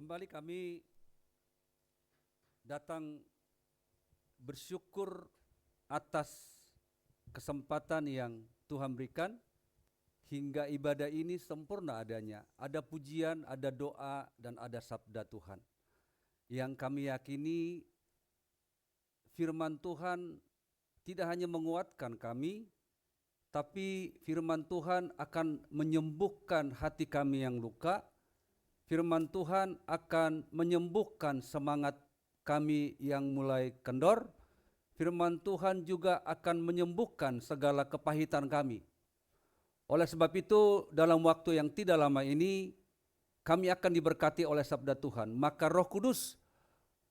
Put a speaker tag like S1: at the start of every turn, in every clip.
S1: Kembali kami datang bersyukur atas kesempatan yang Tuhan berikan hingga ibadah ini sempurna adanya. Ada pujian, ada doa, dan ada sabda Tuhan. Yang kami yakini firman Tuhan tidak hanya menguatkan kami, tapi firman Tuhan akan menyembuhkan hati kami yang luka. Firman Tuhan akan menyembuhkan semangat kami yang mulai kendor. Firman Tuhan juga akan menyembuhkan segala kepahitan kami. Oleh sebab itu, dalam waktu yang tidak lama ini, kami akan diberkati oleh sabda Tuhan. Maka Roh Kudus,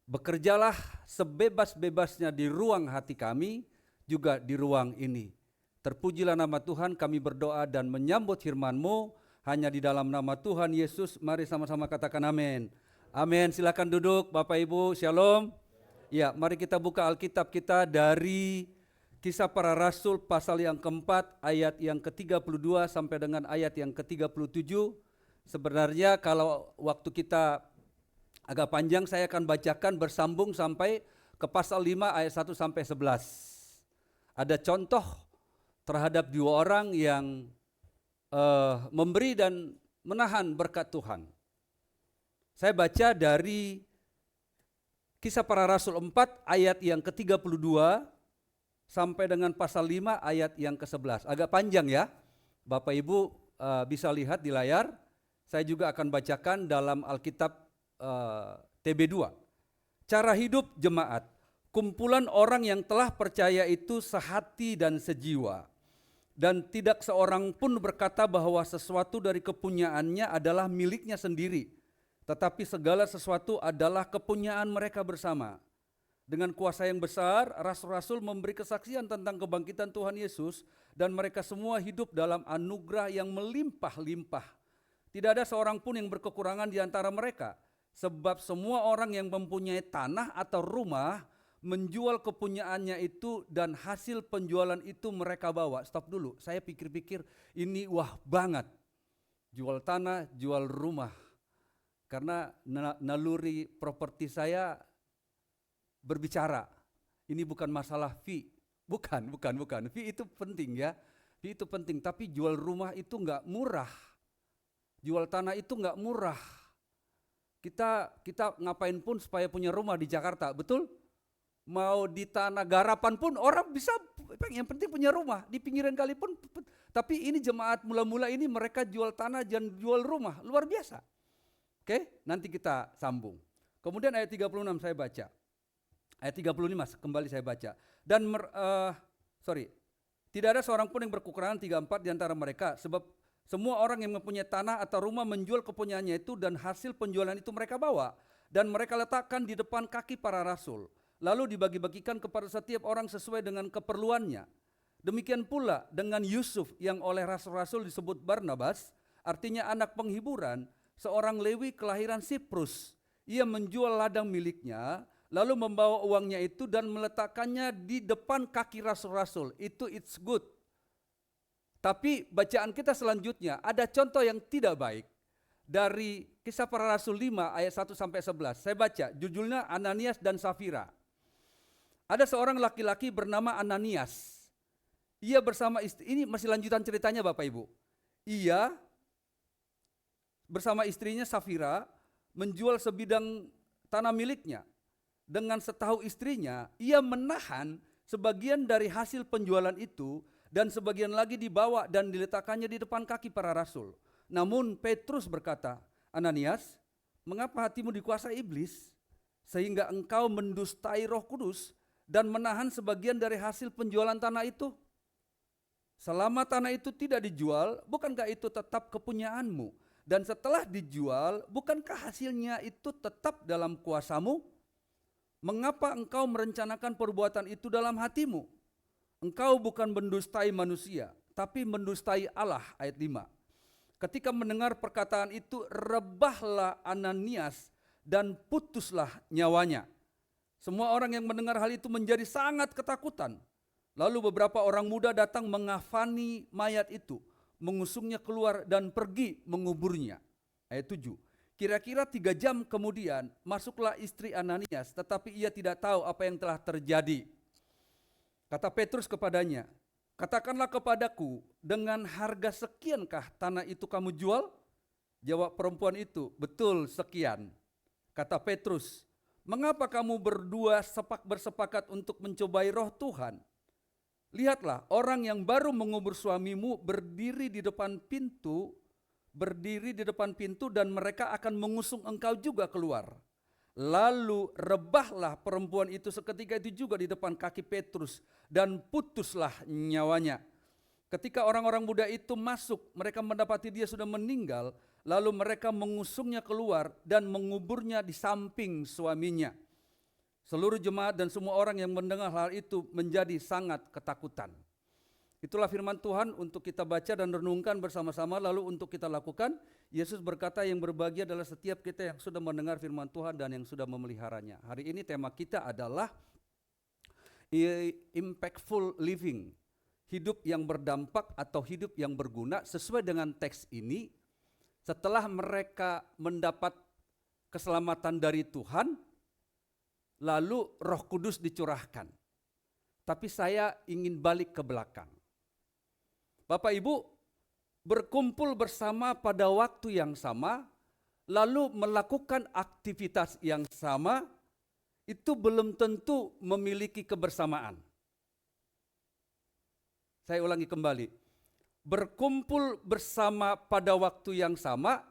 S1: bekerjalah sebebas-bebasnya di ruang hati kami, juga di ruang ini. Terpujilah nama Tuhan, kami berdoa dan menyambut firman-Mu hanya di dalam nama Tuhan Yesus. Mari sama-sama katakan amin. Amin. Silakan duduk Bapak Ibu, Shalom. Ya, mari kita buka Alkitab kita dari Kisah Para Rasul pasal yang keempat, ayat yang ke-32 sampai dengan ayat yang ke-37. Sebenarnya kalau waktu kita agak panjang, saya akan bacakan bersambung sampai ke pasal 5 ayat 1 sampai 11. Ada contoh terhadap dua orang yang memberi dan menahan berkat Tuhan. Saya baca dari Kisah Para Rasul 4 ayat yang ke-32 sampai dengan pasal 5 ayat yang ke-11. Agak panjang ya, Bapak Ibu bisa lihat di layar. Saya juga akan bacakan dalam Alkitab TB2. Cara hidup jemaat. Kumpulan orang yang telah percaya itu sehati dan sejiwa. Dan tidak seorang pun berkata bahwa sesuatu dari kepunyaannya adalah miliknya sendiri. Tetapi segala sesuatu adalah kepunyaan mereka bersama. Dengan kuasa yang besar, rasul-rasul memberi kesaksian tentang kebangkitan Tuhan Yesus. Dan mereka semua hidup dalam anugerah yang melimpah-limpah. Tidak ada seorang pun yang berkekurangan di antara mereka. Sebab semua orang yang mempunyai tanah atau rumah menjual kepunyaannya itu dan hasil penjualan itu mereka bawa. Stop dulu, saya pikir-pikir ini wah banget. Jual tanah, jual rumah. Karena naluri properti saya berbicara. Ini bukan masalah fee. Bukan. Fee itu penting ya. Fee itu penting, tapi jual rumah itu enggak murah. Jual tanah itu enggak murah. Kita ngapain pun supaya punya rumah di Jakarta, betul? Mau di tanah garapan pun orang bisa, yang penting punya rumah, di pinggiran kali pun. Tapi ini jemaat mula-mula ini mereka jual tanah dan jual rumah, luar biasa. Oke, nanti kita sambung. Kemudian ayat 36 saya baca. Ayat 35 kembali saya baca. Dan tidak ada seorang pun yang berkekurangan 34 di antara mereka, sebab semua orang yang mempunyai tanah atau rumah menjual kepunyaannya itu dan hasil penjualan itu mereka bawa. Dan mereka letakkan di depan kaki para rasul. Lalu dibagi-bagikan kepada setiap orang sesuai dengan keperluannya. Demikian pula dengan Yusuf yang oleh rasul-rasul disebut Barnabas, artinya anak penghiburan, seorang Lewi kelahiran Siprus. Ia menjual ladang miliknya, lalu membawa uangnya itu dan meletakkannya di depan kaki rasul-rasul. Itu it's good. Tapi bacaan kita selanjutnya ada contoh yang tidak baik. Dari Kisah Para Rasul 5 ayat 1 sampai 11. Saya baca, judulnya Ananias dan Safira. Ada seorang laki-laki bernama Ananias. Ia bersama istri, ini masih lanjutan ceritanya Bapak Ibu. Ia bersama istrinya Safira menjual sebidang tanah miliknya. Dengan setahu istrinya, ia menahan sebagian dari hasil penjualan itu dan sebagian lagi dibawa dan diletakkannya di depan kaki para rasul. Namun Petrus berkata, Ananias, mengapa hatimu dikuasai iblis sehingga engkau mendustai Roh Kudus dan menahan sebagian dari hasil penjualan tanah itu? Selama tanah itu tidak dijual, bukankah itu tetap kepunyaanmu? Dan setelah dijual, bukankah hasilnya itu tetap dalam kuasamu? Mengapa engkau merencanakan perbuatan itu dalam hatimu? Engkau bukan mendustai manusia, tapi mendustai Allah. Ayat 5. Ketika mendengar perkataan itu, rebahlah Ananias dan putuslah nyawanya. Semua orang yang mendengar hal itu menjadi sangat ketakutan. Lalu beberapa orang muda datang mengafani mayat itu, mengusungnya keluar dan pergi menguburnya. Ayat 7. Kira-kira 3 jam kemudian masuklah istri Ananias, tetapi ia tidak tahu apa yang telah terjadi. Kata Petrus kepadanya, katakanlah kepadaku, dengan harga sekiankah tanah itu kamu jual? Jawab perempuan itu, betul sekian. Kata Petrus, mengapa kamu berdua bersepakat untuk mencobai roh Tuhan? Lihatlah, orang yang baru mengubur suamimu berdiri di depan pintu dan mereka akan mengusung engkau juga keluar. Lalu rebahlah perempuan itu seketika itu juga di depan kaki Petrus dan putuslah nyawanya. Ketika orang-orang muda itu masuk, mereka mendapati dia sudah meninggal, lalu mereka mengusungnya keluar dan menguburnya di samping suaminya. Seluruh jemaat dan semua orang yang mendengar hal itu menjadi sangat ketakutan. Itulah firman Tuhan untuk kita baca dan renungkan bersama-sama, lalu untuk kita lakukan. Yesus berkata, yang berbahagia adalah setiap kita yang sudah mendengar firman Tuhan dan yang sudah memeliharanya. Hari ini tema kita adalah impactful living, hidup yang berdampak atau hidup yang berguna. Sesuai dengan teks ini, setelah mereka mendapat keselamatan dari Tuhan, lalu Roh Kudus dicurahkan. Tapi saya ingin balik ke belakang. Bapak Ibu berkumpul bersama pada waktu yang sama, lalu melakukan aktivitas yang sama, itu belum tentu memiliki kebersamaan. Saya ulangi kembali. Berkumpul bersama pada waktu yang sama,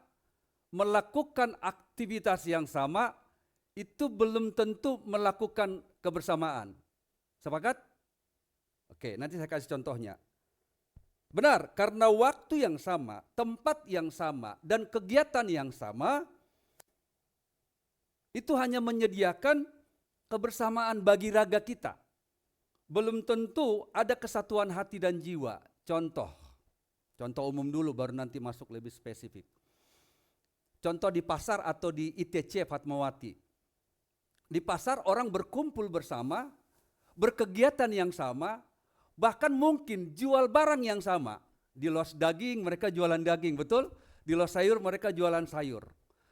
S1: melakukan aktivitas yang sama, itu belum tentu melakukan kebersamaan. Sepakat? Oke, nanti saya kasih contohnya. Benar, karena waktu yang sama, tempat yang sama, dan kegiatan yang sama, itu hanya menyediakan kebersamaan bagi raga kita. Belum tentu ada kesatuan hati dan jiwa. Contoh umum dulu baru nanti masuk lebih spesifik. Contoh di pasar atau di ITC Fatmawati. Di pasar orang berkumpul bersama, berkegiatan yang sama, bahkan mungkin jual barang yang sama. Di los daging mereka jualan daging, betul? Di los sayur mereka jualan sayur.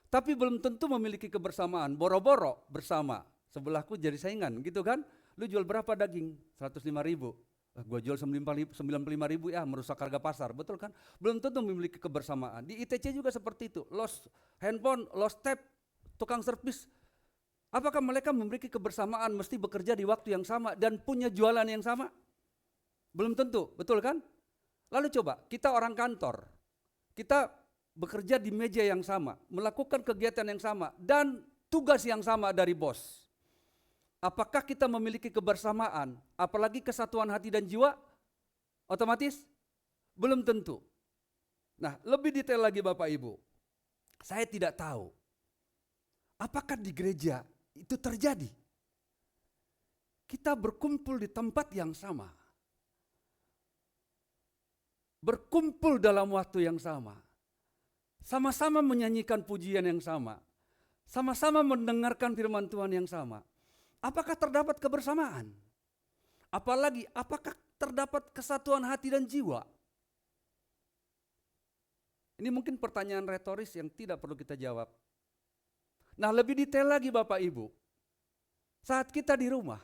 S1: Tapi belum tentu memiliki kebersamaan, boro-boro bersama. Sebelahku jadi saingan gitu kan. Lu jual berapa daging? 105.000. Gue jual 95.000 ya, merusak harga pasar, betul kan? Belum tentu memiliki kebersamaan. Di ITC juga seperti itu. Los handphone, los tab, tukang servis. Apakah mereka memiliki kebersamaan mesti bekerja di waktu yang sama dan punya jualan yang sama? Belum tentu, betul kan? Lalu coba, kita orang kantor, kita bekerja di meja yang sama, melakukan kegiatan yang sama, dan tugas yang sama dari bos. Apakah kita memiliki kebersamaan, apalagi kesatuan hati dan jiwa? Otomatis? Belum tentu. Nah, lebih detail lagi Bapak Ibu, saya tidak tahu, apakah di gereja itu terjadi? Kita berkumpul di tempat yang sama, berkumpul dalam waktu yang sama, sama-sama menyanyikan pujian yang sama, sama-sama mendengarkan firman Tuhan yang sama. Apakah terdapat kebersamaan? Apalagi apakah terdapat kesatuan hati dan jiwa? Ini mungkin pertanyaan retoris yang tidak perlu kita jawab. Nah, lebih detail lagi Bapak Ibu. Saat kita di rumah,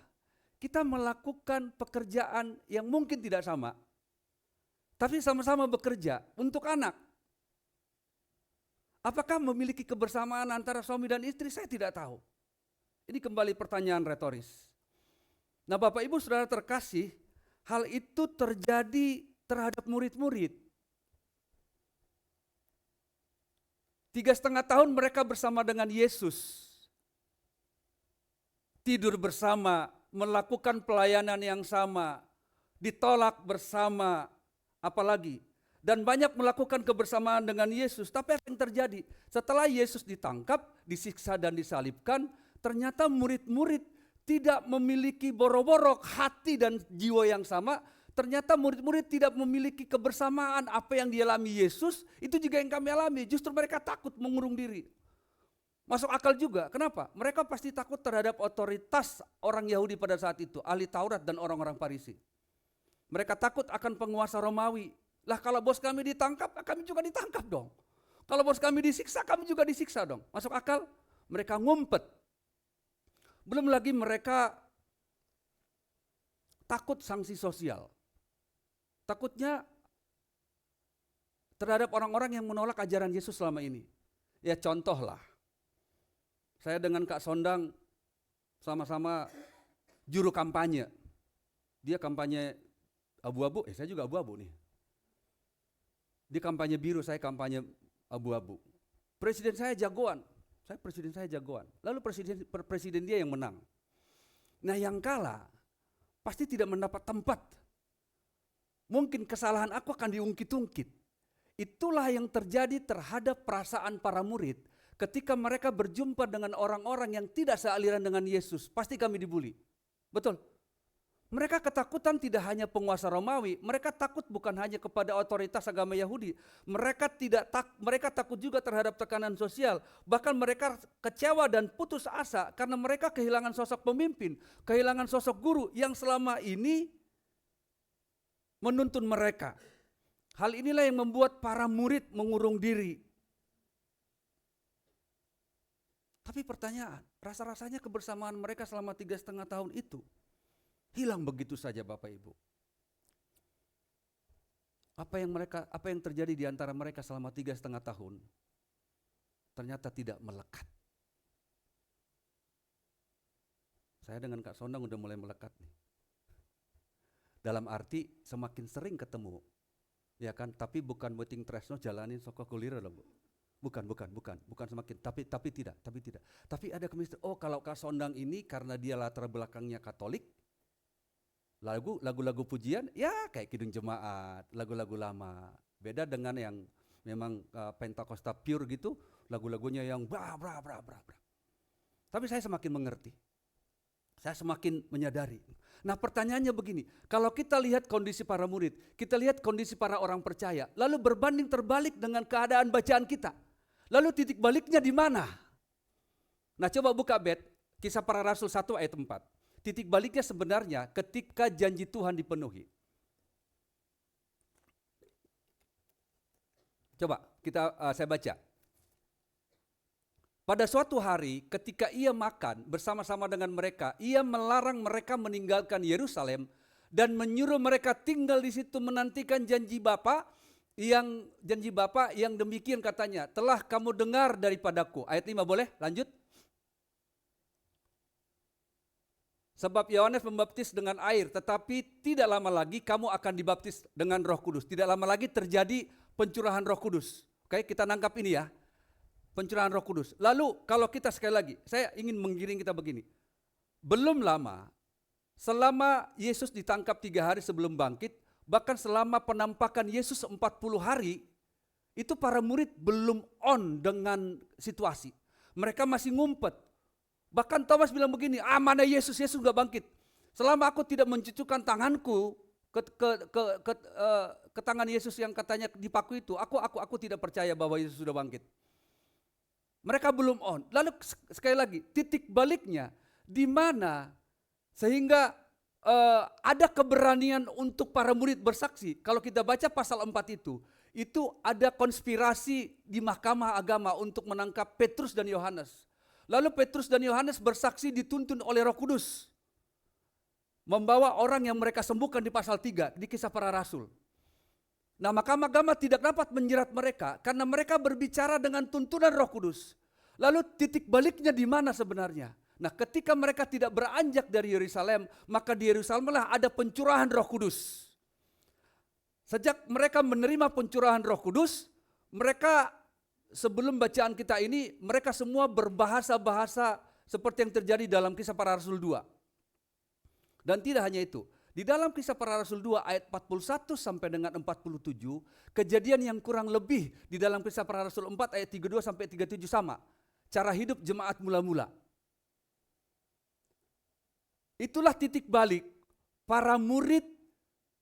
S1: kita melakukan pekerjaan yang mungkin tidak sama, tapi sama-sama bekerja untuk anak. Apakah memiliki kebersamaan antara suami dan istri? Saya tidak tahu. Ini kembali pertanyaan retoris. Nah Bapak Ibu Saudara terkasih, hal itu terjadi terhadap murid-murid. 3,5 tahun mereka bersama dengan Yesus. Tidur bersama, melakukan pelayanan yang sama, ditolak bersama, apalagi. Dan banyak melakukan kebersamaan dengan Yesus. Tapi apa yang terjadi? Setelah Yesus ditangkap, disiksa dan disalibkan, ternyata murid-murid tidak memiliki boro-boro hati dan jiwa yang sama. Ternyata murid-murid tidak memiliki kebersamaan. Apa yang dialami Yesus, itu juga yang kami alami. Justru mereka takut mengurung diri. Masuk akal juga, kenapa? Mereka pasti takut terhadap otoritas orang Yahudi pada saat itu, ahli Taurat dan orang-orang Farisi. Mereka takut akan penguasa Romawi. Lah kalau bos kami ditangkap, kami juga ditangkap dong. Kalau bos kami disiksa, kami juga disiksa dong. Masuk akal? Mereka ngumpet. Belum lagi mereka takut sanksi sosial. Takutnya terhadap orang-orang yang menolak ajaran Yesus selama ini. Ya contohlah, saya dengan Kak Sondang sama-sama juru kampanye. Dia kampanye abu-abu, saya juga abu-abu nih. Dia kampanye biru, saya kampanye abu-abu. Presiden saya jagoan, lalu presiden dia yang menang. Nah yang kalah pasti tidak mendapat tempat. Mungkin kesalahan aku akan diungkit-ungkit. Itulah yang terjadi terhadap perasaan para murid ketika mereka berjumpa dengan orang-orang yang tidak sealiran dengan Yesus. Pasti kami dibully. Betul. Mereka ketakutan tidak hanya penguasa Romawi, mereka takut bukan hanya kepada otoritas agama Yahudi. Mereka takut juga terhadap tekanan sosial. Bahkan mereka kecewa dan putus asa karena mereka kehilangan sosok pemimpin, kehilangan sosok guru yang selama ini menuntun mereka. Hal inilah yang membuat para murid mengurung diri. Tapi pertanyaan, rasa-rasanya kebersamaan mereka selama 3,5 tahun itu hilang begitu saja Bapak Ibu. Apa yang terjadi di antara mereka selama 3,5 tahun ternyata tidak melekat. Saya dengan Kak Sondang udah mulai melekat nih. Dalam arti semakin sering ketemu, ya kan? Tapi bukan meeting tresno jalanin soko kulira loh, Bu. Bukan semakin, tapi tidak. Tapi ada kemistrian. Oh, kalau Kak Sondang ini karena dia latar belakangnya Katolik, lagu-lagu pujian ya kayak Kidung Jemaat, lagu-lagu lama. Beda dengan yang memang Pentakosta pure gitu, lagu-lagunya yang bra. Tapi saya semakin mengerti. Saya semakin menyadari. Nah pertanyaannya begini, kalau kita lihat kondisi para murid, kita lihat kondisi para orang percaya, lalu berbanding terbalik dengan keadaan bacaan kita. Lalu titik baliknya di mana? Nah coba buka Kisah Para Rasul 1 ayat 4. Titik baliknya sebenarnya ketika janji Tuhan dipenuhi. Coba saya baca. Pada suatu hari ketika ia makan bersama-sama dengan mereka, ia melarang mereka meninggalkan Yerusalem dan menyuruh mereka tinggal di situ menantikan janji Bapa yang demikian katanya, telah kamu dengar daripadaku. Ayat 5 boleh lanjut? Sebab Yohanes membaptis dengan air, tetapi tidak lama lagi kamu akan dibaptis dengan Roh Kudus. Tidak lama lagi terjadi pencurahan Roh Kudus. Oke, kita nangkap ini ya. Pencurahan Roh Kudus. Lalu kalau kita sekali lagi, saya ingin menggiring kita begini. Belum lama, selama Yesus ditangkap 3 hari sebelum bangkit, bahkan selama penampakan Yesus 40 hari, itu para murid belum on dengan situasi. Mereka masih ngumpet. Bahkan Thomas bilang begini, mana Yesus sudah bangkit. Selama aku tidak mencucukkan tanganku ke tangan Yesus yang katanya dipaku itu, aku tidak percaya bahwa Yesus sudah bangkit. Mereka belum on. Lalu sekali lagi, titik baliknya di mana sehingga ada keberanian untuk para murid bersaksi. Kalau kita baca pasal 4 itu ada konspirasi di mahkamah agama untuk menangkap Petrus dan Yohanes. Lalu Petrus dan Yohanes bersaksi dituntun oleh Roh Kudus. Membawa orang yang mereka sembuhkan di pasal 3 di Kisah Para Rasul. Nah, mahkamah agama tidak dapat menjerat mereka karena mereka berbicara dengan tuntunan Roh Kudus. Lalu titik baliknya di mana sebenarnya? Nah, ketika mereka tidak beranjak dari Yerusalem, maka di Yerusalemlah ada pencurahan Roh Kudus. Sejak mereka menerima pencurahan Roh Kudus, mereka sebelum bacaan kita ini, mereka semua berbahasa-bahasa seperti yang terjadi dalam Kisah Para Rasul 2. Dan tidak hanya itu, di dalam Kisah Para Rasul 2 ayat 41 sampai dengan 47, kejadian yang kurang lebih di dalam Kisah Para Rasul 4 ayat 32 sampai 37 sama. Cara hidup jemaat mula-mula. Itulah titik balik para murid,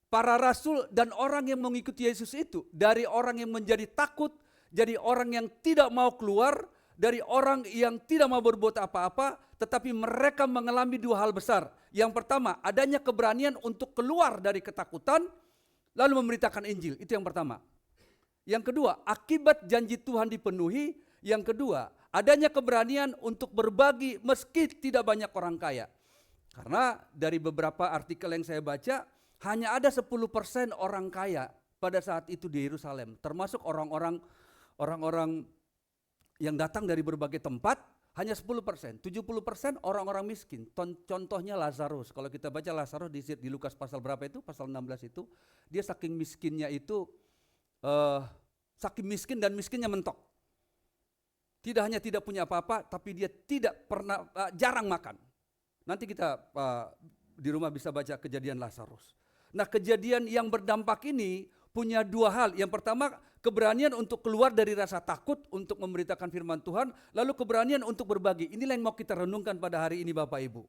S1: para rasul dan orang yang mengikuti Yesus itu. Dari orang yang menjadi takut, jadi orang yang tidak mau keluar, dari orang yang tidak mau berbuat apa-apa, tetapi mereka mengalami 2 hal besar. Yang pertama, adanya keberanian untuk keluar dari ketakutan, lalu memberitakan Injil. Itu yang pertama. Yang kedua, akibat janji Tuhan dipenuhi. Yang kedua, adanya keberanian untuk berbagi meski tidak banyak orang kaya. Karena dari beberapa artikel yang saya baca, hanya ada 10% orang kaya pada saat itu di Yerusalem. Termasuk orang-orang yang datang dari berbagai tempat, hanya 10%. 70% orang-orang miskin. Contohnya Lazarus. Kalau kita baca Lazarus di Lukas pasal berapa itu? Pasal 16 itu. Dia saking miskinnya itu, saking miskin dan miskinnya mentok. Tidak hanya tidak punya apa-apa, tapi dia tidak pernah, jarang makan. Nanti kita di rumah bisa baca kejadian Lazarus. Nah, kejadian yang berdampak ini punya dua hal. Yang pertama, keberanian untuk keluar dari rasa takut untuk memberitakan firman Tuhan, lalu keberanian untuk berbagi. Inilah yang mau kita renungkan pada hari ini Bapak Ibu.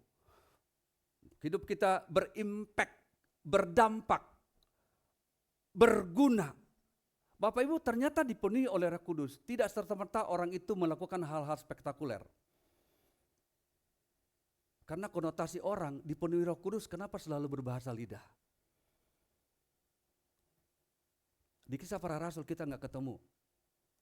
S1: Hidup kita berimpact, berdampak, berguna. Bapak Ibu ternyata dipenuhi oleh Roh Kudus. Tidak serta-merta orang itu melakukan hal-hal spektakuler. Karena konotasi orang dipenuhi Roh Kudus, kenapa selalu berbahasa lidah? Di Kisah Para Rasul kita nggak ketemu.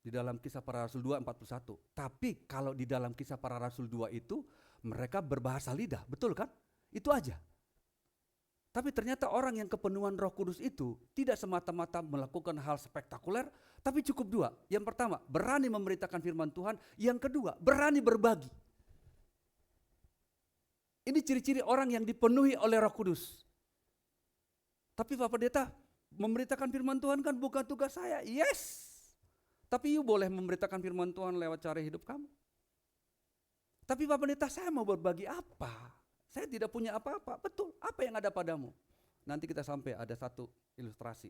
S1: Di dalam Kisah Para Rasul 2:41. Tapi kalau di dalam Kisah Para Rasul 2 itu mereka berbahasa lidah, betul kan? Itu aja. Tapi ternyata orang yang kepenuhan Roh Kudus itu tidak semata-mata melakukan hal spektakuler, tapi cukup dua. Yang pertama, berani memberitakan firman Tuhan. Yang kedua, berani berbagi. Ini ciri-ciri orang yang dipenuhi oleh Roh Kudus. Tapi Pak Pendeta, memberitakan firman Tuhan kan bukan tugas saya. Yes. Tapi you boleh memberitakan firman Tuhan lewat cara hidup kamu. Tapi Pak Pendeta, saya mau berbagi apa? Saya tidak punya apa-apa. Betul, apa yang ada padamu? Nanti kita sampai ada satu ilustrasi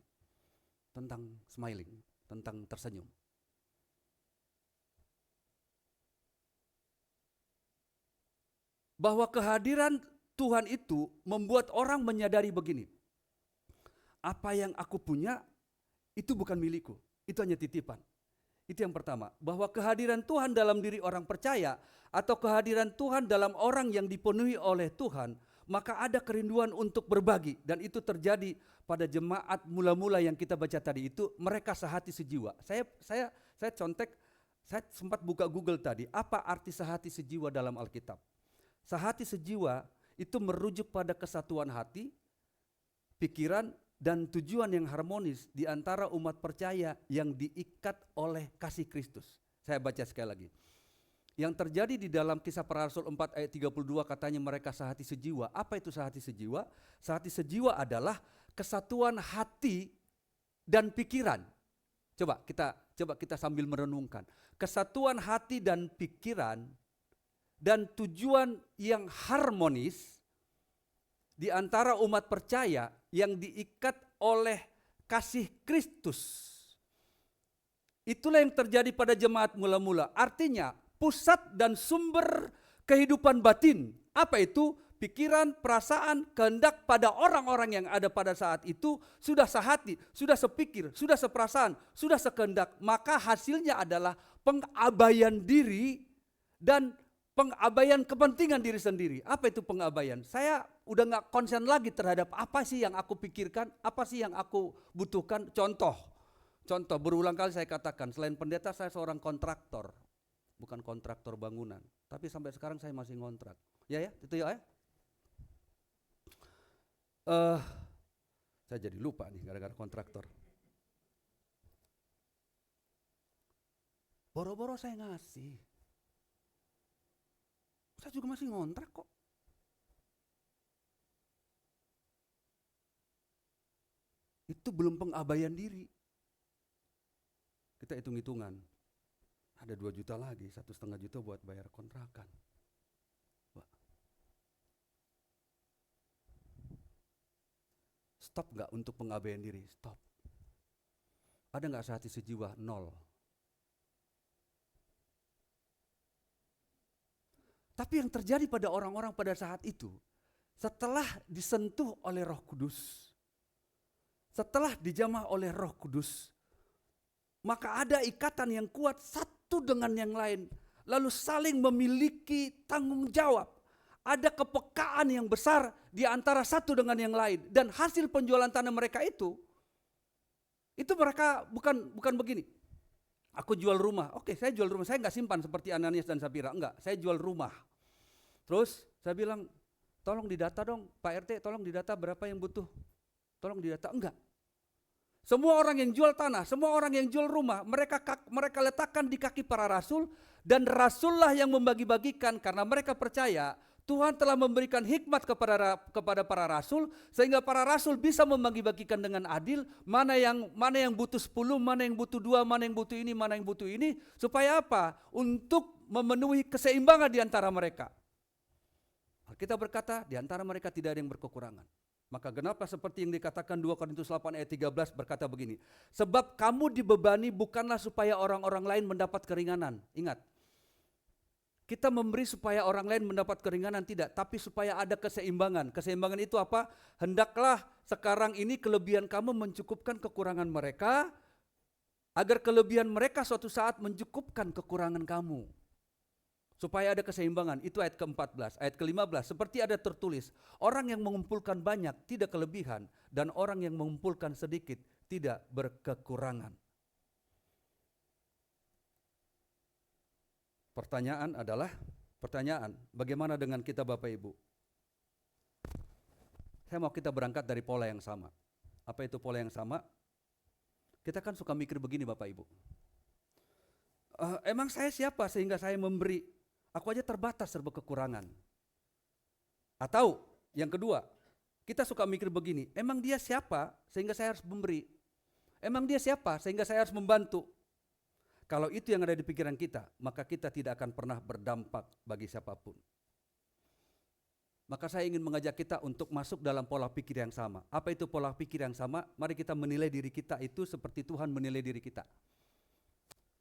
S1: tentang smiling, tentang tersenyum. Bahwa kehadiran Tuhan itu membuat orang menyadari begini. Apa yang aku punya itu bukan milikku, itu hanya titipan. Itu yang pertama, bahwa kehadiran Tuhan dalam diri orang percaya atau kehadiran Tuhan dalam orang yang dipenuhi oleh Tuhan, maka ada kerinduan untuk berbagi. Dan itu terjadi pada jemaat mula-mula yang kita baca tadi itu, mereka sehati sejiwa. Saya contek, saya sempat buka Google tadi, apa arti sehati sejiwa dalam Alkitab? Sehati sejiwa itu merujuk pada kesatuan hati, pikiran, dan tujuan yang harmonis di antara umat percaya yang diikat oleh kasih Kristus. Saya baca sekali lagi. Yang terjadi di dalam Kisah Para Rasul 4 ayat 32 katanya mereka sehati sejiwa. Apa itu sehati sejiwa? Sehati sejiwa adalah kesatuan hati dan pikiran. Coba kita sambil merenungkan. Kesatuan hati dan pikiran dan tujuan yang harmonis di antara umat percaya yang diikat oleh kasih Kristus. Itulah yang terjadi pada jemaat mula-mula. Artinya pusat dan sumber kehidupan batin. Apa itu? Pikiran, perasaan, kehendak pada orang-orang yang ada pada saat itu sudah sehati, sudah sepikir, sudah seperasaan, sudah sekehendak. Maka hasilnya adalah pengabaian diri dan pengabaian kepentingan diri sendiri. Apa itu pengabaian? Saya udah gak konsen lagi terhadap apa sih yang aku pikirkan, apa sih yang aku butuhkan. Contoh, berulang kali saya katakan, selain pendeta saya seorang kontraktor. Bukan kontraktor bangunan, tapi sampai sekarang saya masih ngontrak. Ya, itu ya. Saya jadi lupa nih gara-gara kontraktor. Boro-boro saya ngasih. Saya juga masih ngontrak kok. Itu belum pengabaian diri. Kita hitung-hitungan. Ada 2 juta lagi, 1,5 juta buat bayar kontrakan. Wah. Stop gak untuk pengabaian diri? Stop. Ada gak sehati sejiwa? 0. Tapi yang terjadi pada orang-orang pada saat itu, setelah disentuh oleh Roh Kudus, setelah dijamah oleh Roh Kudus, maka ada ikatan yang kuat satu dengan yang lain, lalu saling memiliki tanggung jawab. Ada kepekaan yang besar di antara satu dengan yang lain, dan hasil penjualan tanah mereka itu Itu mereka bukan begini. Aku jual rumah. Oke, saya jual rumah. Saya nggak simpan seperti Ananias dan Sapira. Enggak, saya jual rumah. Terus saya bilang, tolong didata dong, Pak RT, tolong didata berapa yang butuh. Tolong didata. Enggak. Semua orang yang jual tanah, semua orang yang jual rumah, mereka letakkan di kaki para rasul, dan rasullah yang membagi-bagikan karena mereka percaya Tuhan telah memberikan hikmat kepada para rasul, sehingga para rasul bisa membagi-bagikan dengan adil, mana yang butuh 10, mana yang butuh 2, mana yang butuh ini, mana yang butuh ini, supaya apa? Untuk memenuhi keseimbangan di antara mereka. Kita berkata di antara mereka tidak ada yang berkekurangan. Maka genaplah seperti yang dikatakan 2 Korintus 8 ayat 13 berkata begini. Sebab kamu dibebani bukanlah supaya orang-orang lain mendapat keringanan. Ingat, kita memberi supaya orang lain mendapat keringanan tidak, tapi supaya ada keseimbangan. Keseimbangan itu apa? Hendaklah sekarang ini kelebihan kamu mencukupkan kekurangan mereka, agar kelebihan mereka suatu saat mencukupkan kekurangan kamu. Supaya ada keseimbangan, itu ayat ke-14. Ayat ke-15, seperti ada tertulis, orang yang mengumpulkan banyak tidak kelebihan, dan orang yang mengumpulkan sedikit tidak berkekurangan. Pertanyaan, bagaimana dengan kita Bapak Ibu? Saya mau kita berangkat dari pola yang sama. Apa itu pola yang sama? Kita kan suka mikir begini Bapak Ibu. Emang saya siapa sehingga saya memberi? Aku aja terbatas serba kekurangan. Atau yang kedua, kita suka mikir begini, emang dia siapa sehingga saya harus memberi? Emang dia siapa sehingga saya harus membantu? Kalau itu yang ada di pikiran kita, maka kita tidak akan pernah berdampak bagi siapapun. Maka saya ingin mengajak kita untuk masuk dalam pola pikir yang sama. Apa itu pola pikir yang sama? Mari kita menilai diri kita itu seperti Tuhan menilai diri kita.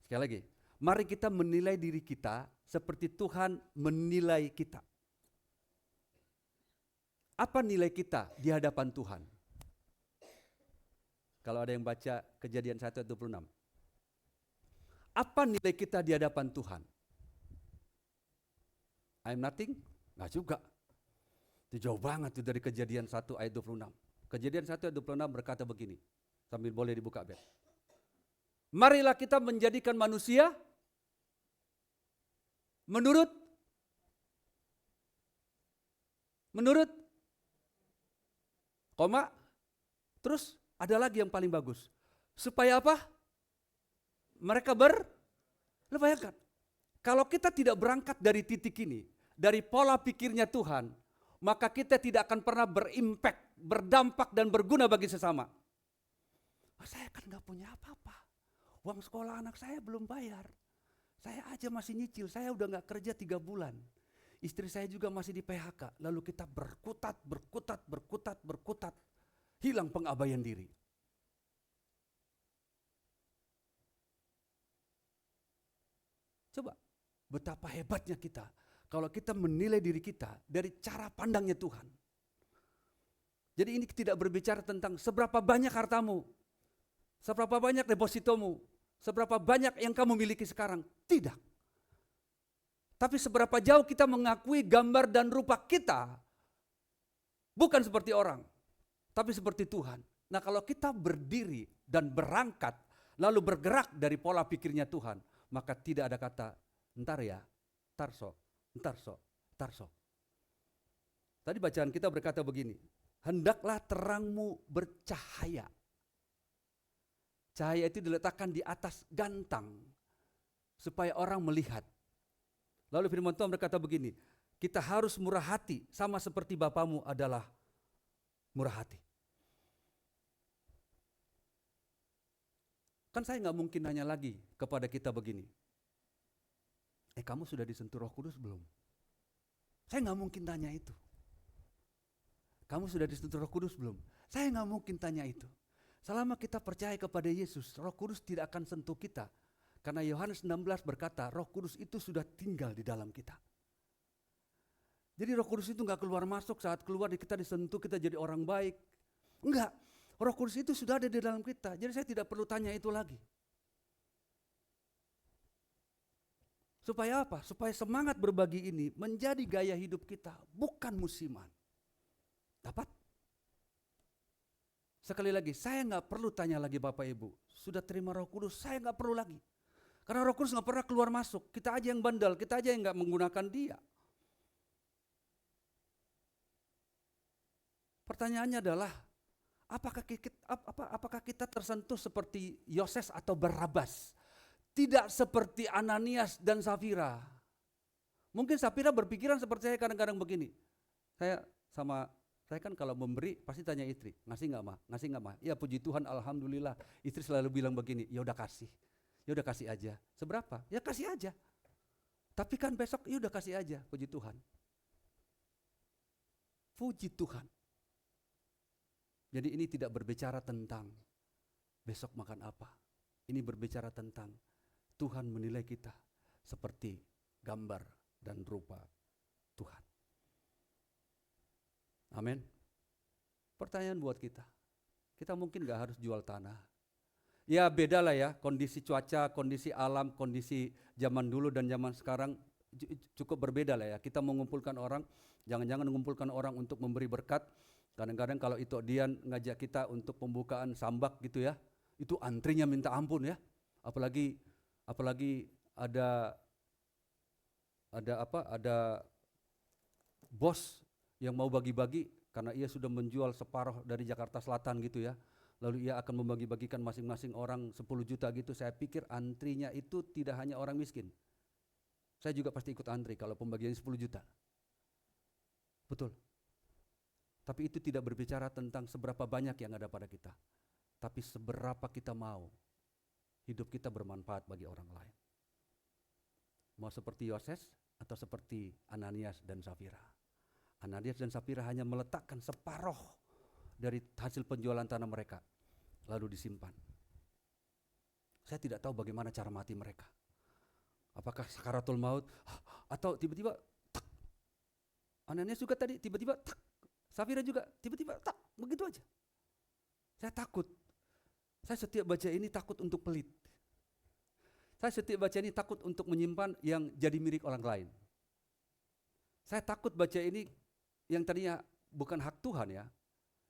S1: Sekali lagi, mari kita menilai diri kita seperti Tuhan menilai kita. Apa nilai kita di hadapan Tuhan? Kalau ada yang baca Kejadian 1 ayat 26. Apa nilai kita di hadapan Tuhan? I'm nothing? Nggak juga. Itu jauh banget itu dari Kejadian 1 ayat 26. Kejadian 1 ayat 26 berkata begini. Sambil boleh dibuka, Bet. Marilah kita menjadikan manusia menurut koma, terus ada lagi yang paling bagus. Supaya apa? Mereka berlebayangkan. Kalau kita tidak berangkat dari titik ini, dari pola pikirnya Tuhan, maka kita tidak akan pernah berimpact, berdampak dan berguna bagi sesama. Saya kan gak punya apa-apa. Uang sekolah anak saya belum bayar. Saya aja masih nyicil, saya udah gak kerja 3 bulan. Istri saya juga masih di PHK. Lalu kita berkutat. Hilang pengabaian diri. Coba, betapa hebatnya kita kalau kita menilai diri kita dari cara pandangnya Tuhan. Jadi ini tidak berbicara tentang seberapa banyak hartamu, seberapa banyak depositomu, seberapa banyak yang kamu miliki sekarang. Tidak. Tapi seberapa jauh kita mengakui gambar dan rupa kita bukan seperti orang, tapi seperti Tuhan. Nah, kalau kita berdiri dan berangkat lalu bergerak dari pola pikirnya Tuhan, maka tidak ada kata entar ya, tarso. Tadi bacaan kita berkata begini, hendaklah terangmu bercahaya. Cahaya itu diletakkan di atas gantang supaya orang melihat. Lalu firman Tuhan berkata begini, kita harus murah hati sama seperti Bapamu adalah murah hati. Kan saya gak mungkin nanya lagi kepada kita begini, kamu sudah disentuh Roh Kudus belum? Saya gak mungkin tanya itu. Kamu sudah disentuh Roh Kudus belum? Saya gak mungkin tanya itu. Selama kita percaya kepada Yesus, Roh Kudus tidak akan sentuh kita. Karena Yohanes 16 berkata, Roh Kudus itu sudah tinggal di dalam kita. Jadi Roh Kudus itu gak keluar masuk, saat keluar kita disentuh, kita jadi orang baik. Enggak, Roh Kudus itu sudah ada di dalam kita. Jadi saya tidak perlu tanya itu lagi. Supaya apa? Supaya semangat berbagi ini menjadi gaya hidup kita, bukan musiman. Dapat? Sekali lagi, saya nggak perlu tanya lagi Bapak Ibu, sudah terima Roh Kudus, saya nggak perlu lagi. Karena Roh Kudus nggak pernah keluar masuk, kita aja yang bandel, kita aja yang nggak menggunakan dia. Pertanyaannya adalah, apakah kita tersentuh seperti Yoses atau Barnabas? Tidak seperti Ananias dan Safira. Mungkin Safira berpikiran seperti saya kadang-kadang begini. Saya kan kalau memberi pasti tanya istri, ngasih nggak mah? Ngasih nggak mah? Ya puji Tuhan, alhamdulillah. Istri selalu bilang begini, ya udah kasih aja. Seberapa? Ya kasih aja. Tapi kan besok, ya udah kasih aja, puji Tuhan. Puji Tuhan. Jadi ini tidak berbicara tentang besok makan apa. Ini berbicara tentang Tuhan menilai kita seperti gambar dan rupa Tuhan. Amin. Pertanyaan buat kita. Kita mungkin gak harus jual tanah. Ya beda lah ya, kondisi cuaca, kondisi alam, kondisi zaman dulu dan zaman sekarang cukup berbeda lah ya. Kita mengumpulkan orang, jangan-jangan mengumpulkan orang untuk memberi berkat. Kadang-kadang kalau itu Dian ngajak kita untuk pembukaan sambak gitu ya, itu antrinya minta ampun ya. Apalagi ada bos yang mau bagi-bagi karena ia sudah menjual separuh dari Jakarta Selatan gitu ya. Lalu ia akan membagi-bagikan masing-masing orang 10 juta gitu. Saya pikir antrinya itu tidak hanya orang miskin. Saya juga pasti ikut antri kalau pembagian 10 juta. Betul. Tapi itu tidak berbicara tentang seberapa banyak yang ada pada kita. Tapi seberapa kita mau hidup kita bermanfaat bagi orang lain. Mau seperti Yoses atau seperti Ananias dan Safira. Ananias dan Safira hanya meletakkan separuh dari hasil penjualan tanah mereka, lalu disimpan. Saya tidak tahu bagaimana cara mati mereka. Apakah sakaratul maut atau tiba-tiba tak. Ananias juga tadi tiba-tiba tak. Safira juga tiba-tiba tak, begitu aja. Saya takut. Saya setiap baca ini takut untuk pelit. Saya setiap baca ini takut untuk menyimpan yang jadi milik orang lain. Saya takut baca ini yang tadinya bukan hak Tuhan ya,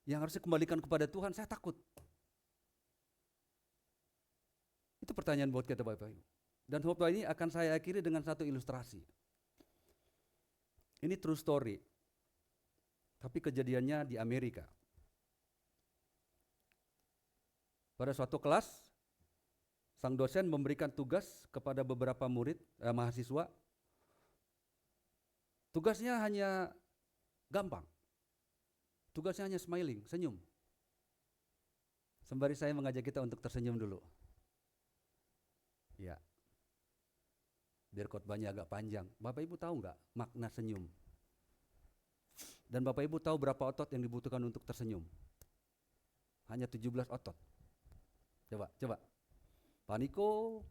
S1: yang harus dikembalikan kepada Tuhan, saya takut. Itu pertanyaan buat kita Bapak Ibu. Dan khotbah ini akan saya akhiri dengan satu ilustrasi. Ini true story, tapi kejadiannya di Amerika. Pada suatu kelas, sang dosen memberikan tugas kepada beberapa mahasiswa. Tugasnya hanya gampang. Tugasnya hanya smiling, senyum. Sembari saya mengajak kita untuk tersenyum dulu. Ya. Biar khotbahnya agak panjang. Bapak Ibu tahu nggak makna senyum? Dan Bapak Ibu tahu berapa otot yang dibutuhkan untuk tersenyum? Hanya 17 otot. Coba. Pak Niko,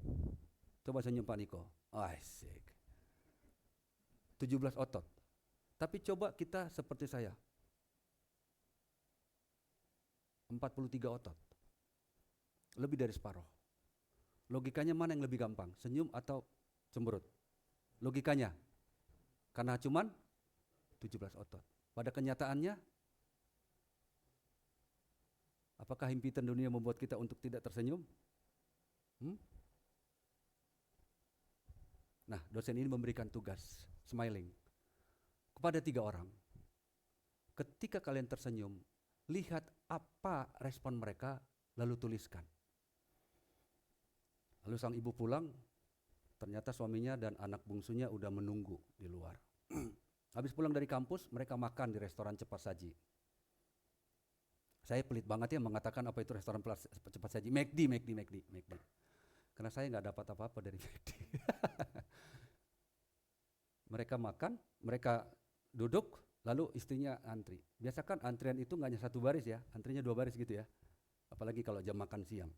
S1: coba senyum Pak Niko. Asik. 17 otot. Tapi coba kita seperti saya. 43 otot. Lebih dari separuh. Logikanya mana yang lebih gampang? Senyum atau cemberut? Logikanya. Karena cuman 17 otot. Pada kenyataannya, apakah himpitan dunia membuat kita untuk tidak tersenyum? Nah, dosen ini memberikan tugas smiling kepada 3 orang. Ketika kalian tersenyum, lihat apa respon mereka, lalu tuliskan. Lalu sang ibu pulang, ternyata suaminya dan anak bungsunya udah menunggu di luar. Habis pulang dari kampus, mereka makan di restoran cepat saji. Saya pelit banget ya mengatakan apa itu restoran cepat saji. McD. Karena saya nggak dapat apa-apa dari McD. Mereka makan, mereka duduk, lalu istrinya antri. Biasa kan antrian itu nggak hanya 1 baris ya, antrinya 2 baris gitu ya. Apalagi kalau jam makan siang.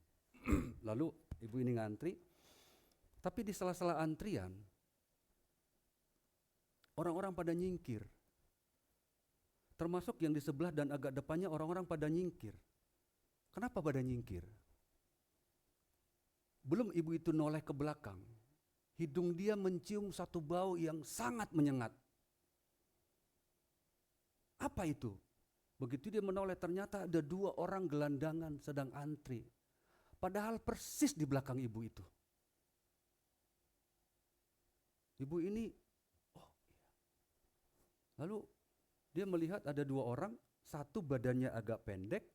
S1: Lalu ibu ini ngantri, tapi di sela-sela antrian, orang-orang pada nyingkir. Termasuk yang di sebelah dan agak depannya orang-orang pada nyingkir. Kenapa pada nyingkir? Belum ibu itu noleh ke belakang, hidung dia mencium satu bau yang sangat menyengat. Apa itu? Begitu dia menoleh, ternyata ada 2 orang gelandangan sedang antri. Padahal persis di belakang ibu itu. Ibu ini, oh iya. Lalu dia melihat ada 2 orang, satu badannya agak pendek,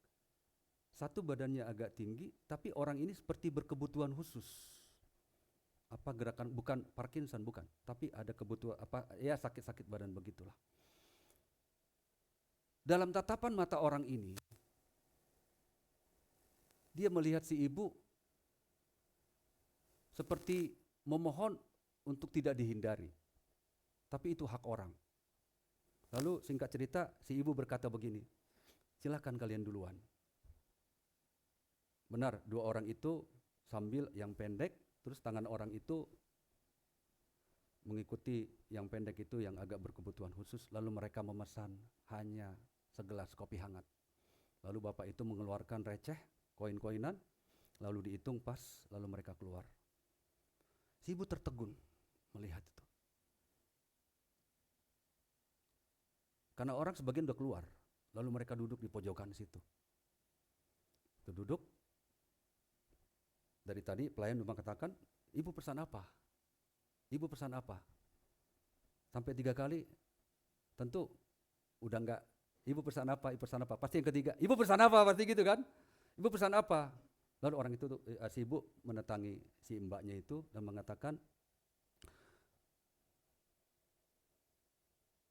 S1: satu badannya agak tinggi, tapi orang ini seperti berkebutuhan khusus. Apa gerakan, bukan Parkinson, bukan, tapi ada kebutuhan apa ya, sakit-sakit badan begitulah. Dalam tatapan mata orang ini, dia melihat si ibu seperti memohon untuk tidak dihindari. Tapi itu hak orang. Lalu singkat cerita, si ibu berkata begini, silakan kalian duluan. Benar, 2 orang itu sambil yang pendek, terus tangan orang itu mengikuti yang pendek itu yang agak berkebutuhan khusus. Lalu mereka memesan hanya segelas kopi hangat. Lalu bapak itu mengeluarkan receh, koin-koinan, lalu dihitung pas, lalu mereka keluar. Si ibu tertegun melihat itu. Karena orang sebagian udah keluar, lalu mereka duduk di pojokan situ. Itu duduk, dari tadi pelayan cuma katakan, ibu pesan apa? Ibu pesan apa? Sampai 3 kali, tentu udah enggak, ibu pesan apa, ibu pesan apa? Pasti yang ketiga, ibu pesan apa? Pasti gitu kan? Ibu pesan apa? Lalu orang itu, si ibu mendatangi si mbaknya itu dan mengatakan,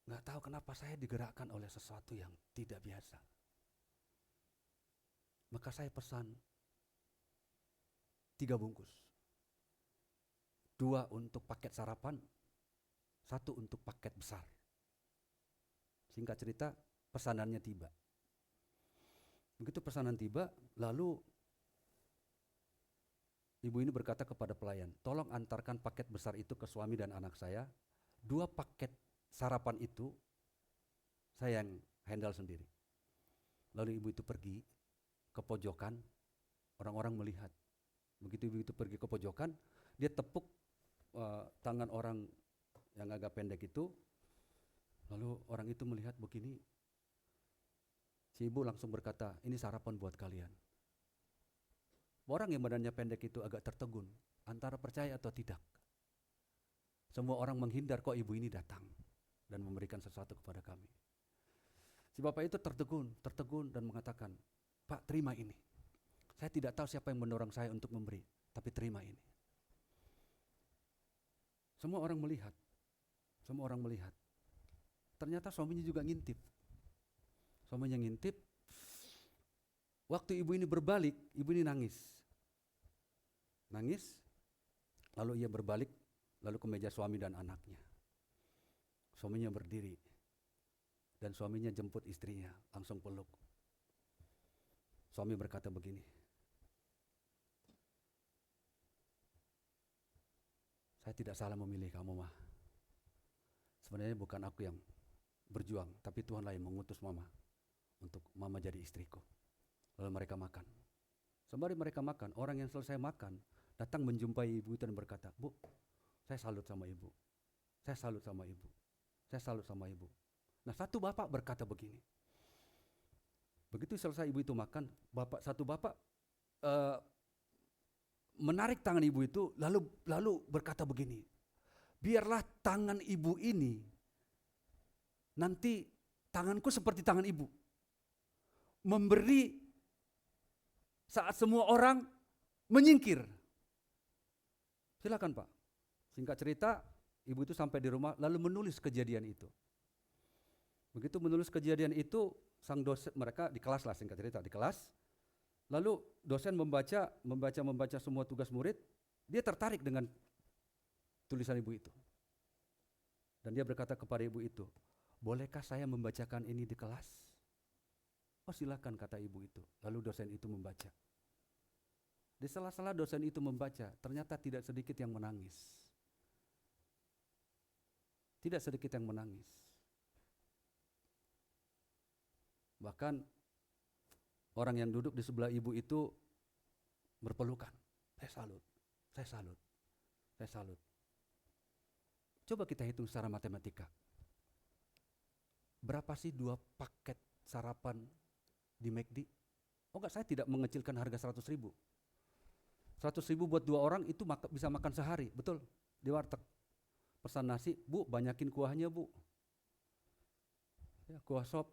S1: nggak tahu kenapa saya digerakkan oleh sesuatu yang tidak biasa. Maka saya pesan 3 bungkus. 2 untuk paket sarapan, 1 untuk paket besar. Singkat cerita, pesanannya tiba. Begitu pesanan tiba, lalu ibu ini berkata kepada pelayan, tolong antarkan paket besar itu ke suami dan anak saya. 2 paket sarapan itu saya yang handle sendiri. Lalu ibu itu pergi ke pojokan, orang-orang melihat. Begitu ibu itu pergi ke pojokan, dia tepuk tangan orang yang agak pendek itu, lalu orang itu melihat begini. Si ibu langsung berkata, ini sarapan buat kalian. Orang yang badannya pendek itu agak tertegun, antara percaya atau tidak. Semua orang menghindar, kok ibu ini datang dan memberikan sesuatu kepada kami. Si bapak itu tertegun dan mengatakan, Pak, terima ini. Saya tidak tahu siapa yang mendorong saya untuk memberi, tapi terima ini. Semua orang melihat. Ternyata suaminya juga ngintip. Suaminya ngintip. Waktu ibu ini berbalik, ibu ini nangis. Lalu ia berbalik, lalu ke meja suami dan anaknya. Suaminya berdiri, dan suaminya jemput istrinya, langsung peluk. Suami berkata begini, saya tidak salah memilih kamu, Ma. Sebenarnya bukan aku yang berjuang, tapi Tuhanlah yang mengutus Mama untuk Mama jadi istriku. Lalu mereka makan. Sembari mereka makan, orang yang selesai makan datang menjumpai ibu itu dan berkata, Bu, saya salut sama ibu. Saya salut sama ibu. Saya salut sama ibu. Nah, satu bapak berkata begini. Begitu selesai ibu itu makan, satu bapak menarik tangan ibu itu, lalu berkata begini, biarlah tangan ibu ini, nanti tanganku seperti tangan ibu, memberi saat semua orang menyingkir. Silakan Pak. Singkat cerita, ibu itu sampai di rumah lalu menulis kejadian itu. Begitu menulis kejadian itu, sang dosen, mereka di kelas lah, singkat cerita di kelas. Lalu dosen membaca semua tugas murid, dia tertarik dengan tulisan ibu itu. Dan dia berkata kepada ibu itu, bolehkah saya membacakan ini di kelas? Oh silakan, kata ibu itu. Lalu dosen itu membaca. Di sela-sela dosen itu membaca, ternyata tidak sedikit yang menangis. Tidak sedikit yang menangis. Bahkan orang yang duduk di sebelah ibu itu berpelukan. Saya salut, saya salut, saya salut. Coba kita hitung secara matematika. Berapa sih 2 paket sarapan di McD? Oh enggak, saya tidak mengecilkan harga 100.000. 100.000 buat 2 orang itu bisa makan sehari, betul, di warteg. Pesan nasi, Bu, banyakin kuahnya, Bu. Ya, kuah sop,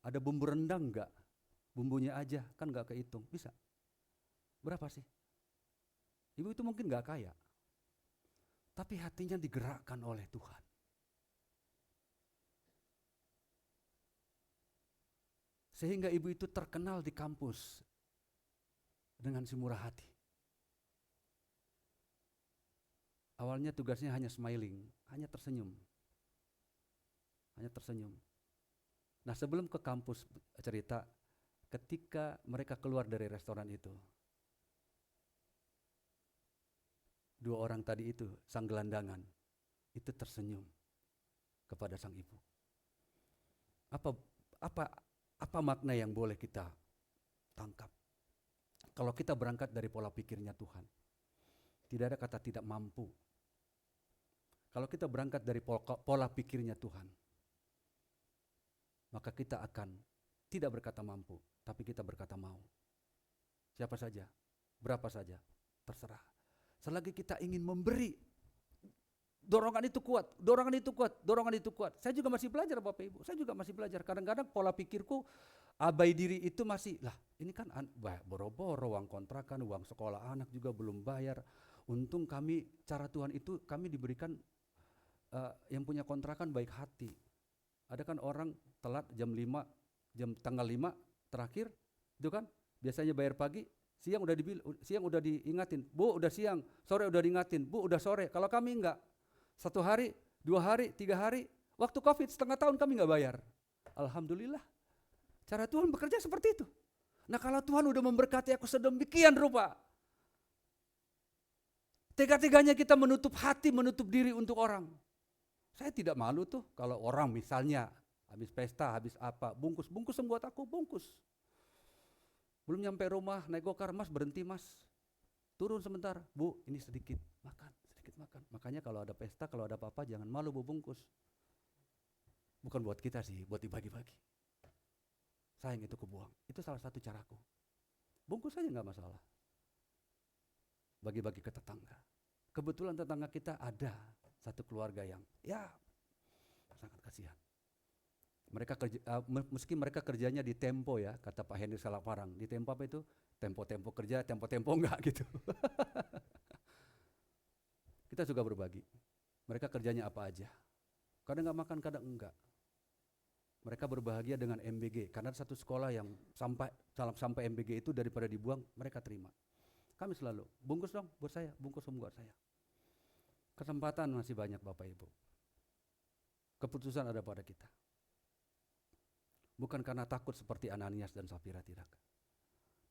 S1: ada bumbu rendang enggak? Bumbunya aja, kan enggak kehitung, bisa. Berapa sih? Ibu itu mungkin enggak kaya, tapi hatinya digerakkan oleh Tuhan. Sehingga ibu itu terkenal di kampus dengan si murah hati. Awalnya tugasnya hanya smiling, hanya tersenyum. Hanya tersenyum. Nah, sebelum ke kampus cerita, ketika mereka keluar dari restoran itu, 2 orang tadi itu, sang gelandangan, itu tersenyum kepada sang ibu. Apa makna yang boleh kita tangkap? Kalau kita berangkat dari pola pikirnya Tuhan, tidak ada kata tidak mampu. Kalau kita berangkat dari pola pikirnya Tuhan, maka kita akan tidak berkata mampu, tapi kita berkata mau. Siapa saja, berapa saja, terserah. Selagi kita ingin memberi, dorongan itu kuat, dorongan itu kuat, dorongan itu kuat. Saya juga masih belajar Bapak Ibu, saya juga masih belajar. Kadang-kadang pola pikirku abai diri itu masih, lah ini kan boro-boro uang kontrakan, uang sekolah anak juga belum bayar. Untung kami, cara Tuhan itu kami diberikan yang punya kontrakan baik hati. Ada kan orang telat jam 5, jam tanggal 5 terakhir, itu kan biasanya bayar pagi, siang udah diingatin, Bu udah siang, sore udah diingatin, Bu udah sore. Kalau kami enggak, 1 hari, 2 hari, 3 hari, waktu COVID setengah tahun kami enggak bayar. Alhamdulillah, cara Tuhan bekerja seperti itu. Nah kalau Tuhan udah memberkati aku sedemikian rupa, tega-teganya kita menutup hati, menutup diri untuk orang. Saya tidak malu tuh kalau orang misalnya habis pesta, habis apa, bungkus yang buat aku, bungkus. Belum nyampe rumah, naik gokar, Mas berhenti Mas. Turun sebentar, Bu ini sedikit makan. Makanya kalau ada pesta, kalau ada apa-apa jangan malu Bu bungkus. Bukan buat kita sih, buat dibagi-bagi. Sayang itu kebuang, itu salah satu caraku. Bungkus aja gak masalah. Bagi-bagi ke tetangga. Kebetulan tetangga kita ada satu keluarga yang ya sangat kasihan. Mereka meski mereka kerjanya di Tempo ya, kata Pak Henry Salaparang. Di Tempo apa itu? Tempo-tempo kerja, tempo-tempo enggak gitu. Kita suka berbagi. Mereka kerjanya apa aja. Kadang enggak makan, kadang enggak. Mereka berbahagia dengan MBG karena satu sekolah yang sampai MBG itu daripada dibuang, mereka terima. Kami selalu, bungkus dong buat saya, bungkus dong buat saya. Kesempatan masih banyak Bapak Ibu. Keputusan ada pada kita. Bukan karena takut seperti Ananias dan Safira, tidak.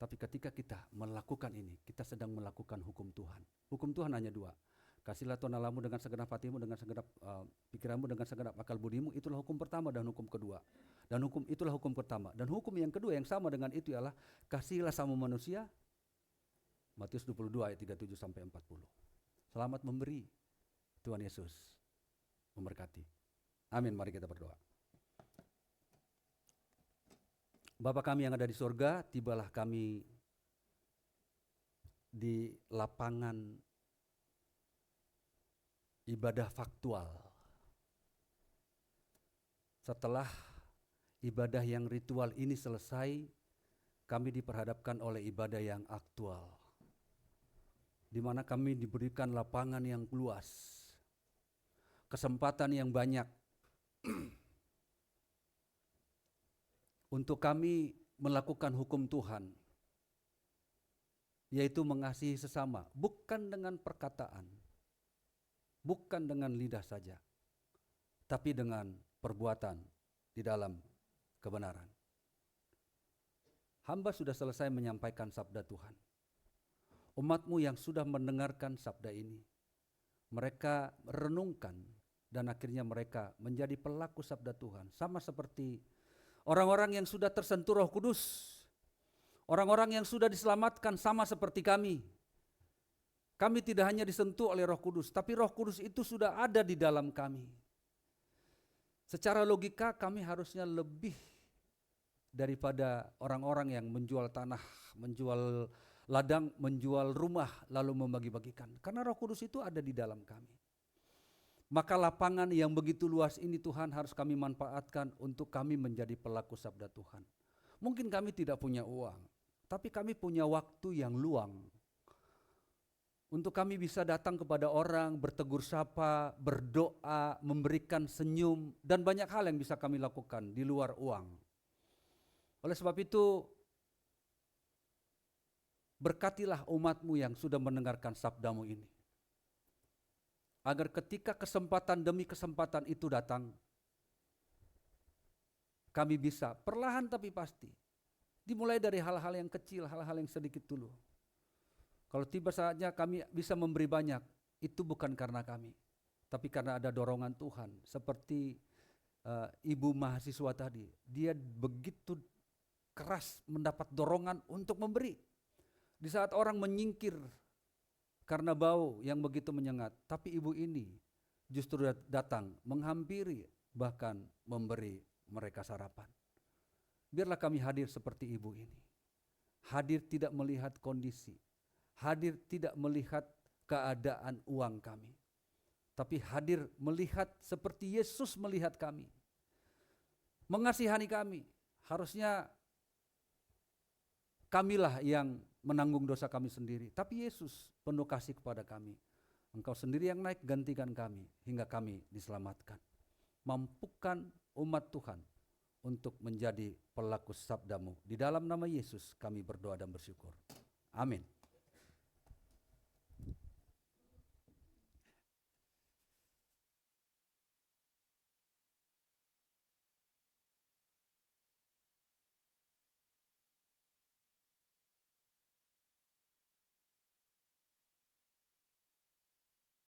S1: Tapi ketika kita melakukan ini, kita sedang melakukan hukum Tuhan. Hukum Tuhan hanya 2. Kasihlah Tuhan Allahmu dengan segenap hatimu, dengan segenap pikiranmu, dengan segenap akal budimu. Itulah hukum pertama dan hukum kedua. Dan itulah hukum pertama. Dan hukum yang kedua yang sama dengan itu ialah kasihlah sama manusia. Matius 22 ayat 37 sampai 40. Selamat memberi. Tuhan Yesus memberkati. Amin, mari kita berdoa. Bapa kami yang ada di surga, tibalah kami di lapangan ibadah faktual. Setelah ibadah yang ritual ini selesai, kami diperhadapkan oleh ibadah yang aktual, di mana kami diberikan lapangan yang luas, kesempatan yang banyak untuk kami melakukan hukum Tuhan, yaitu mengasihi sesama, bukan dengan perkataan, bukan dengan lidah saja, tapi dengan perbuatan di dalam kebenaran. Hamba sudah selesai menyampaikan sabda Tuhan. Umat-Mu yang sudah mendengarkan sabda ini, mereka renungkan dan akhirnya mereka menjadi pelaku sabda Tuhan. Sama seperti orang-orang yang sudah tersentuh Roh Kudus, orang-orang yang sudah diselamatkan sama seperti kami. Kami tidak hanya disentuh oleh Roh Kudus, tapi Roh Kudus itu sudah ada di dalam kami. Secara logika kami harusnya lebih daripada orang-orang yang menjual tanah, menjual ladang, menjual rumah, lalu membagi-bagikan. Karena Roh Kudus itu ada di dalam kami. Maka lapangan yang begitu luas ini Tuhan harus kami manfaatkan untuk kami menjadi pelaku sabda Tuhan. Mungkin kami tidak punya uang, tapi kami punya waktu yang luang. Untuk kami bisa datang kepada orang, bertegur sapa, berdoa, memberikan senyum, dan banyak hal yang bisa kami lakukan di luar uang. Oleh sebab itu, berkatilah umat-Mu yang sudah mendengarkan sabda-Mu ini. Agar ketika kesempatan demi kesempatan itu datang, kami bisa perlahan tapi pasti. Dimulai dari hal-hal yang kecil, hal-hal yang sedikit dulu. Kalau tiba saatnya kami bisa memberi banyak, itu bukan karena kami, tapi karena ada dorongan Tuhan. Seperti ibu mahasiswa tadi, dia begitu keras mendapat dorongan untuk memberi. Di saat orang menyingkir karena bau yang begitu menyengat, tapi ibu ini justru datang menghampiri, bahkan memberi mereka sarapan. Biarlah kami hadir seperti ibu ini. Hadir tidak melihat kondisi, hadir tidak melihat keadaan uang kami, tapi hadir melihat seperti Yesus melihat kami, mengasihani kami. Harusnya kamilah yang menanggung dosa kami sendiri, tapi Yesus penuh kasih kepada kami. Engkau sendiri yang naik, gantikan kami hingga kami diselamatkan. Mampukan umat Tuhan untuk menjadi pelaku sabda-Mu. Di dalam nama Yesus kami berdoa dan bersyukur. Amin.